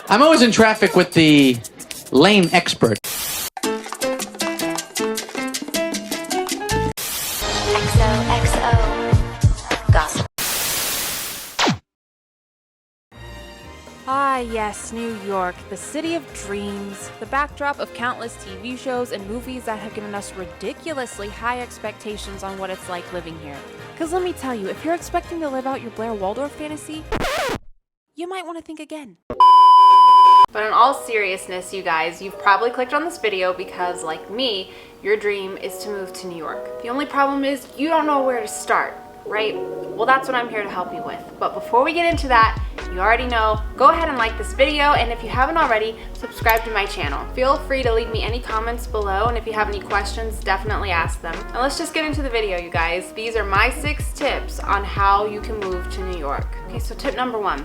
I'm always in traffic with the lane expert. XOXO gossip. Ah, yes, New York, the city of dreams, the backdrop of countless TV shows and movies that have given us ridiculously high expectations on what it's like living here. Because let me tell you, if you're expecting to live out your Blair Waldorf fantasy, you might want to think again. But in all seriousness, you guys, you've probably clicked on this video because, like me, your dream is to move to New York. The only problem is you don't know where to start, right? Well, that's what I'm here to help you with. But before we get into that, you already know, go ahead and like this video, and if you haven't already, subscribe to my channel. Feel free to leave me any comments below, and if you have any questions, definitely ask them. And let's just get into the video, you guys. These are my 6 tips on how you can move to New York. Okay, so tip number 1.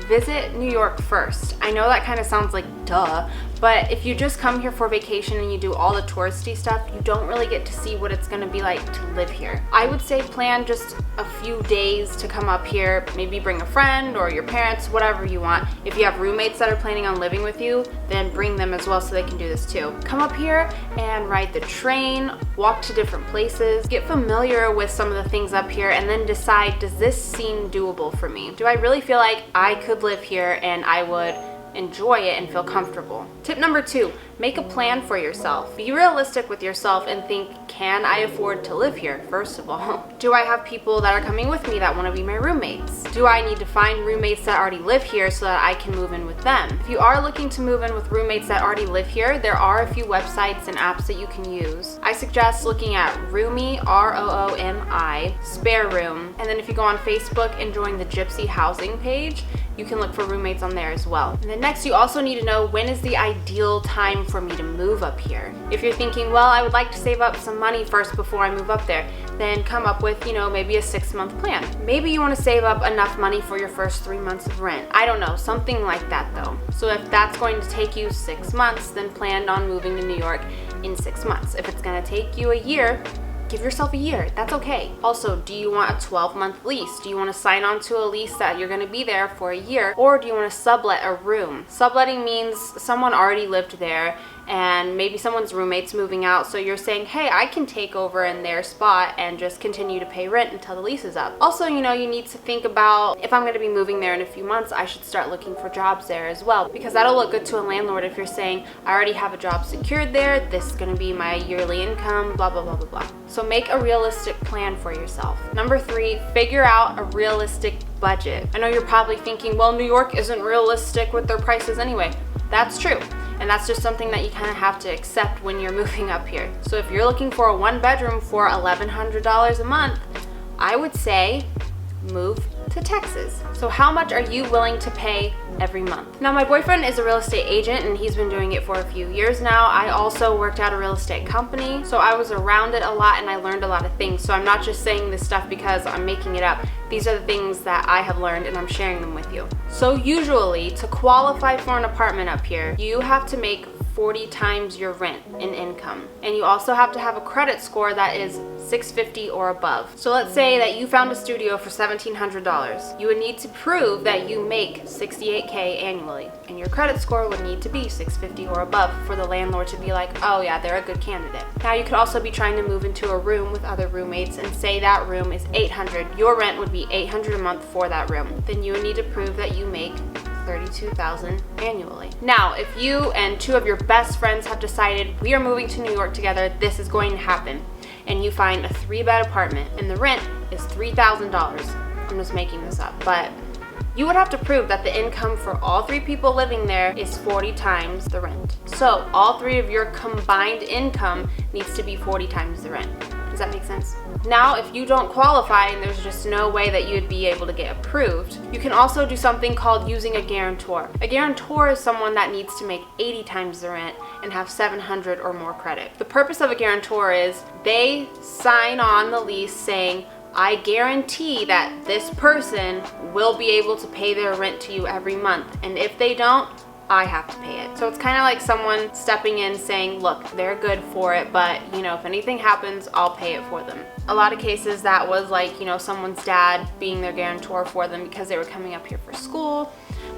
Visit New York first. I know that kind of sounds like duh, but if you just come here for vacation and you do all the touristy stuff, you don't really get to see what it's going to be like to live here. I would say plan just a few days to come up here, maybe bring a friend or your parents, whatever you want. If you have roommates that are planning on living with you, then bring them as well so they can do this too. Come up here and ride the train, walk to different places, get familiar with some of the things up here, and then decide, does this seem doable for me? Do I really feel like I could live here and I would enjoy it and feel comfortable? Tip number 2, make a plan for yourself. Be realistic with yourself and think, can I afford to live here, first of all? Do I have people that are coming with me that want to be my roommates? Do I need to find roommates that already live here so that I can move in with them? If you are looking to move in with roommates that already live here, there are a few websites and apps that you can use. I suggest looking at Roomy, R-O-O-M-I, Spare Room, and then if you go on Facebook and join the Gypsy Housing page, you can look for roommates on there as well. And then next, you also need to know, when is the ideal time for me to move up here? If you're thinking, well, I would like to save up some money first before I move up there, then come up with, maybe a 6-month plan. Maybe you want to save up enough money for your first 3 months of rent. I don't know, something like that though. So if that's going to take you 6 months, then plan on moving to New York in 6 months. If it's going to take you a year, give yourself a year. That's okay. Also, do you want a 12-month lease? Do you want to sign on to a lease that you're going to be there for a year? Or do you want to sublet a room? Subletting means someone already lived there and maybe someone's roommate's moving out, so you're saying, hey, I can take over in their spot and just continue to pay rent until the lease is up. Also, you need to think about, if I'm going to be moving there in a few months, I should start looking for jobs there as well, because that'll look good to a landlord if you're saying, I already have a job secured there, this is going to be my yearly income, blah, blah, blah, blah, blah. So make a realistic plan for yourself. Number 3, figure out a realistic budget. I know you're probably thinking, well, New York isn't realistic with their prices anyway. That's true. And that's just something that you kind of have to accept when you're moving up here. So if you're looking for a 1-bedroom for $1,100 a month, I would say move to Texas. So how much are you willing to pay every month? Now, my boyfriend is a real estate agent and he's been doing it for a few years now. I also worked at a real estate company, so I was around it a lot and I learned a lot of things. So I'm not just saying this stuff because I'm making it up. These are the things that I have learned and I'm sharing them with you. So usually, to qualify for an apartment up here, you have to make 40 times your rent in income. And you also have to have a credit score that is 650 or above. So let's say that you found a studio for $1,700. You would need to prove that you make $68K annually. And your credit score would need to be 650 or above for the landlord to be like, oh yeah, they're a good candidate. Now you could also be trying to move into a room with other roommates and say that room is $800. Your rent would be $800 a month for that room. Then you would need to prove that you make $32,000 annually. Now, if you and 2 of your best friends have decided, we are moving to New York together, this is going to happen, and you find a 3-bed apartment and the rent is $3,000. I'm just making this up, but you would have to prove that the income for all 3 people living there is 40 times the rent. So all 3 of your combined income needs to be 40 times the rent. Does that make sense? Now, if you don't qualify and there's just no way that you'd be able to get approved, you can also do something called using a guarantor. A guarantor is someone that needs to make 80 times the rent and have 700 or more credit. The purpose of a guarantor is they sign on the lease saying, I guarantee that this person will be able to pay their rent to you every month, and if they don't, I have to pay it. So it's kind of like someone stepping in saying, look, they're good for it, but if anything happens, I'll pay it for them. A lot of cases that was like, someone's dad being their guarantor for them because they were coming up here for school.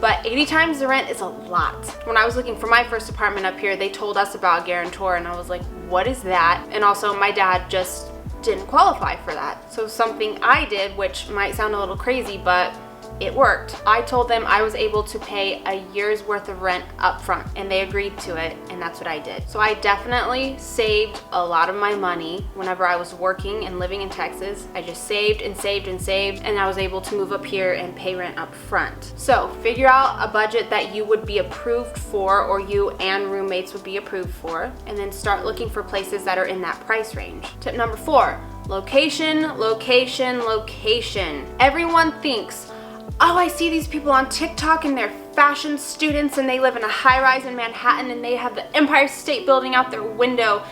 but 80 times the rent is a lot. When I was looking for my first apartment up here, they told us about guarantor, and I was like, what is that? And also my dad just didn't qualify for that. So something I did, which might sound a little crazy, but it worked. I told them I was able to pay a year's worth of rent up front, and they agreed to it, and that's what I did. So I definitely saved a lot of my money whenever I was working and living in Texas. I just saved and saved and saved, and I was able to move up here and pay rent up front. So figure out a budget that you would be approved for, or you and roommates would be approved for, and then start looking for places that are in that price range. Tip number 4, location, location, location. Everyone thinks, oh, I see these people on TikTok and they're fashion students and they live in a high-rise in Manhattan and they have the Empire State Building out their window.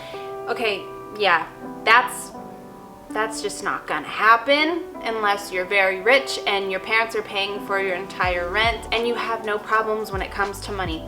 Okay, yeah, that's just not gonna happen unless you're very rich and your parents are paying for your entire rent and you have no problems when it comes to money.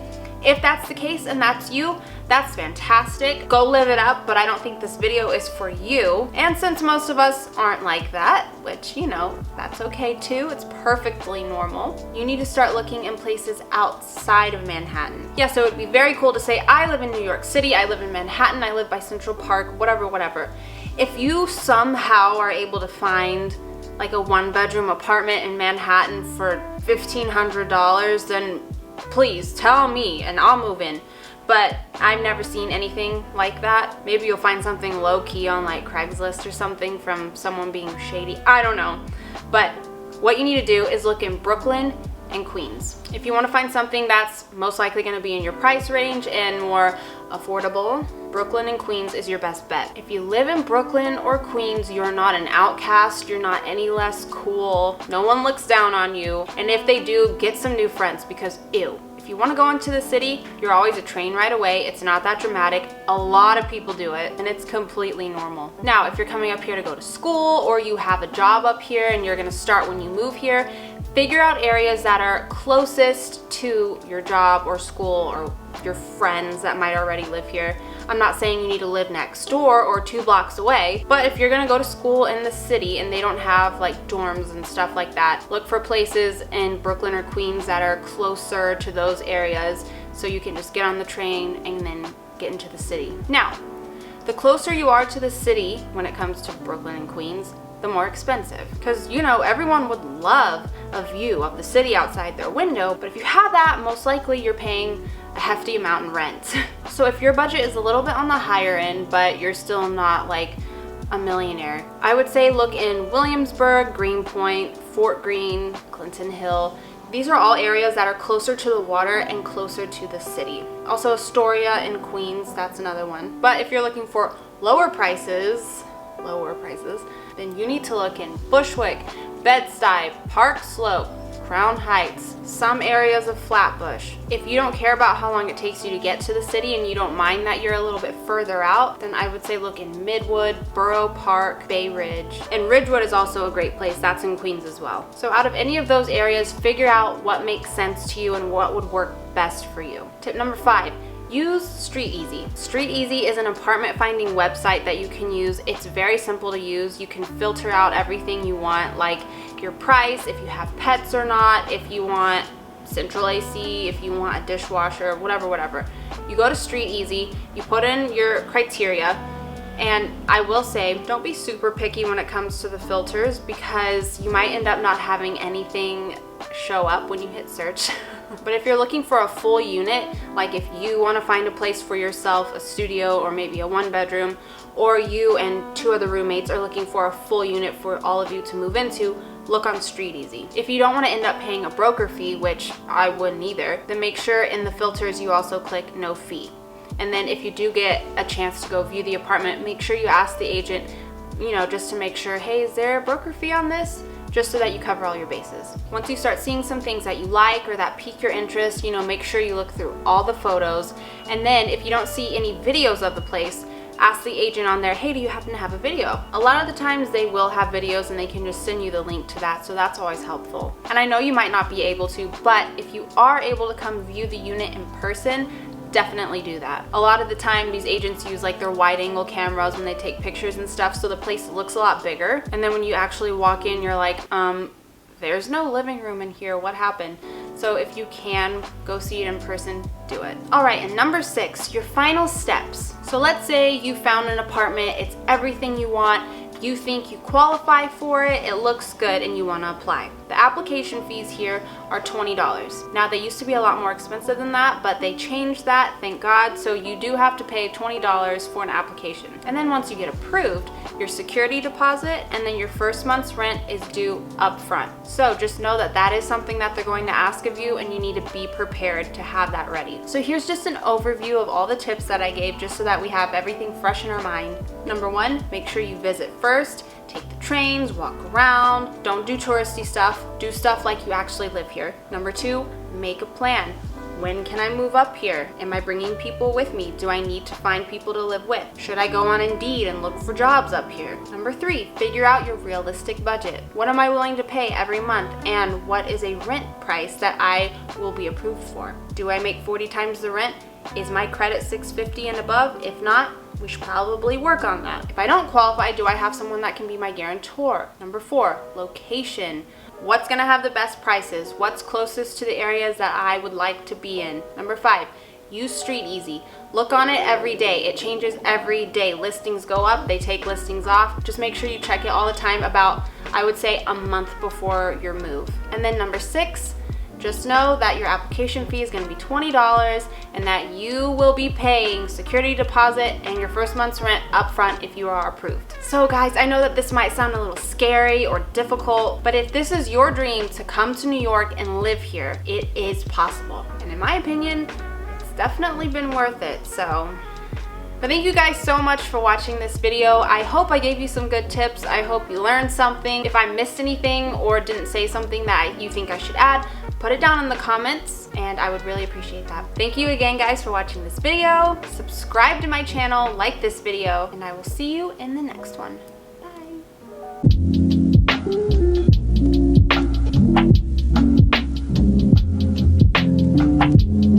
If that's the case and that's you, that's fantastic. Go live it up, but I don't think this video is for you. And since most of us aren't like that, which, you know, that's okay too, it's perfectly normal, you need to start looking in places outside of Manhattan. Yeah, so it'd be very cool to say, I live in New York City, I live in Manhattan, I live by Central Park, whatever. If you somehow are able to find like a 1-bedroom apartment in Manhattan for $1,500, then please tell me and I'll move in. But I've never seen anything like that. Maybe you'll find something low-key on like Craigslist or something from someone being shady. I don't know. But what you need to do is look in Brooklyn and Queens. If you want to find something that's most likely going to be in your price range and more affordable, Brooklyn and Queens is your best bet. If you live in Brooklyn or Queens, you're not an outcast, you're not any less cool, no one looks down on you, and if they do, get some new friends because ew. If you want to go into the city, you're always a train ride away. It's not that dramatic. A lot of people do it, and it's completely normal. Now, if you're coming up here to go to school or you have a job up here and you're going to start when you move here, figure out areas that are closest to your job or school or your friends that might already live here. I'm not saying you need to live next door or 2 blocks away, but if you're gonna go to school in the city and they don't have like dorms and stuff like that, look for places in Brooklyn or Queens that are closer to those areas so you can just get on the train and then get into the city. Now, the closer you are to the city when it comes to Brooklyn and Queens, the more expensive. Because, you know, everyone would love a view of the city outside their window, but if you have that, most likely you're paying a hefty amount in rent. So if your budget is a little bit on the higher end, but you're still not like a millionaire, I would say look in Williamsburg, Greenpoint, Fort Greene, Clinton Hill. These are all areas that are closer to the water and closer to the city. Also Astoria in Queens, that's another one. But if you're looking for lower prices, then you need to look in Bushwick, Bed-Stuy, Park Slope, Crown Heights, some areas of Flatbush. If you don't care about how long it takes you to get to the city and you don't mind that you're a little bit further out, then I would say look in Midwood, Borough Park, Bay Ridge. And Ridgewood is also a great place, that's in Queens as well. So out of any of those areas, figure out what makes sense to you and what would work best for you. Tip number 5. Use StreetEasy. StreetEasy is an apartment finding website that you can use. It's very simple to use. You can filter out everything you want, like your price, if you have pets or not, if you want central AC, if you want a dishwasher, whatever. You go to StreetEasy, you put in your criteria, and I will say, don't be super picky when it comes to the filters because you might end up not having anything show up when you hit search. But if you're looking for a full unit, like if you want to find a place for yourself, a studio or maybe a 1-bedroom, or you and 2 other roommates are looking for a full unit for all of you to move into, look on StreetEasy. If you don't want to end up paying a broker fee, which I wouldn't either, then make sure in the filters you also click no fee. And then if you do get a chance to go view the apartment, make sure you ask the agent, you know, just to make sure, hey, is there a broker fee on this? Just so that you cover all your bases. Once you start seeing some things that you like or that pique your interest, you know, make sure you look through all the photos. And then if you don't see any videos of the place, ask the agent on there, hey, do you happen to have a video? A lot of the times they will have videos and they can just send you the link to that, so that's always helpful. And I know you might not be able to, but if you are able to come view the unit in person, definitely do that. A lot of the time these agents use like their wide angle cameras when they take pictures and stuff, so the place looks a lot bigger, and then when you actually walk in you're like, there's no living room in here, what happened? So if you can go see it in person, do it. All right, and number 6, your final steps. So let's say you found an apartment, it's everything you want, you think you qualify for it, it looks good, and you want to apply. The application fees here are $20. Now, they used to be a lot more expensive than that, but they changed that, thank God, so you do have to pay $20 for an application. And then once you get approved, your security deposit and then your first month's rent is due up front. So just know that that is something that they're going to ask of you, and you need to be prepared to have that ready. So here's just an overview of all the tips that I gave, just so that we have everything fresh in our mind. Number 1, make sure you visit first. Take the trains, walk around, don't do touristy stuff, do stuff like you actually live here. Number 2, make a plan. When can I move up here? Am I bringing people with me? Do I need to find people to live with? Should I go on Indeed and look for jobs up here? Number 3, figure out your realistic budget. What am I willing to pay every month? And what is a rent price that I will be approved for? Do I make 40 times the rent? Is my credit 650 and above? If not, we should probably work on that. If I don't qualify, do I have someone that can be my guarantor? Number 4, location. What's gonna have the best prices? What's closest to the areas that I would like to be in? Number 5, use StreetEasy. Look on it every day. It changes every day. Listings go up, they take listings off. Just make sure you check it all the time, about, I would say, a month before your move. And then number 6, just know that your application fee is going to be $20 and that you will be paying security deposit and your first month's rent up front if you are approved. So guys, I know that this might sound a little scary or difficult, but if this is your dream to come to New York and live here, it is possible. And in my opinion, it's definitely been worth it. But thank you guys so much for watching this video. I hope I gave you some good tips. I hope you learned something. If I missed anything or didn't say something that you think I should add, put it down in the comments and I would really appreciate that. Thank you again guys for watching this video. Subscribe to my channel, like this video, and I will see you in the next one. Bye.